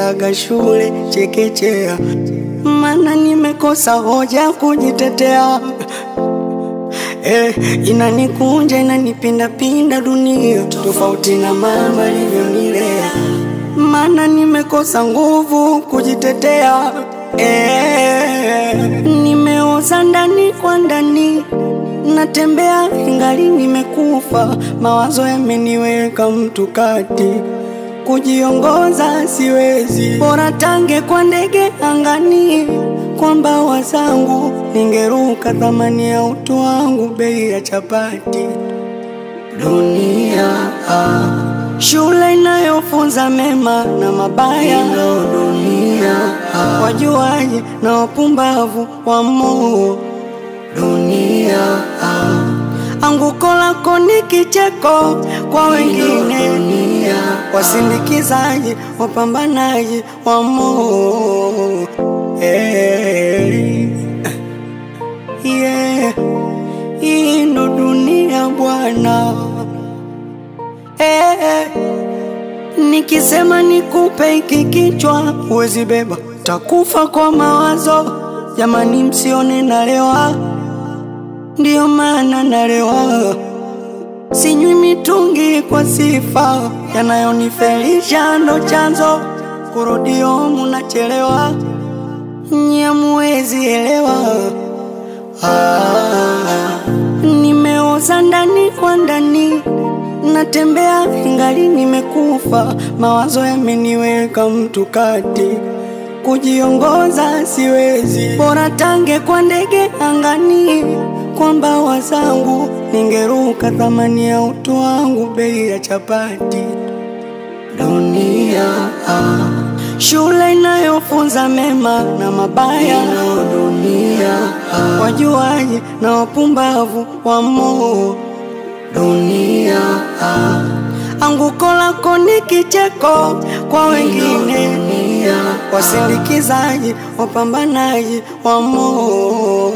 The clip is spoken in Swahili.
nilipotaga shule chekechea, mana nimekosa hoja kujitetea. Inanikunja inanipinda pinda dunia, tofauti na mama alivyonilea, mana nimekosa nguvu kujitetea. Nimeoza ndani kwa ndani, natembea ingali nimekufa, mawazo yameniweka mtu kati, kujiongoza siwezi, bora tange kwa ndege angani, kwa mbawa zangu ningeruka, thamani ya utu wangu bei ya chapati. Dunia shule inayofunza mema na mabaya, dunia wajuaji na wapumbavu wa moo. Dunia anguko lako ni kicheko kwa wengine, dunia wasindikizaji wapambanaji wa moo. Hii ndo dunia bwana. Nikisema nikupe hiki kichwa huwezi beba, takufa kwa mawazo. Jamani msione nalewa, ndio maana nalewa. Sinywi mitungi kwa sifa, yanayonifelisha ndo chanzo, kurudi home nachelewa, nyamuwezi elewa. Nimeoza ndani kwa ndani, natembea ingali nimekufa, mawazo yameniweka mtu kati, kujiongoza siwezi, bora tange kwa ndege angani, kwa mbawa zangu ningeruka, thamani ya utu wangu bei ya chapati. Dunia shule inayofunza mema na mabaya, dunia wajuaji na wapumbavu wa moo. Dunia anguko lako ni kicheko kwa wengine, dunia wasindikizaji wapambanaji wa moo.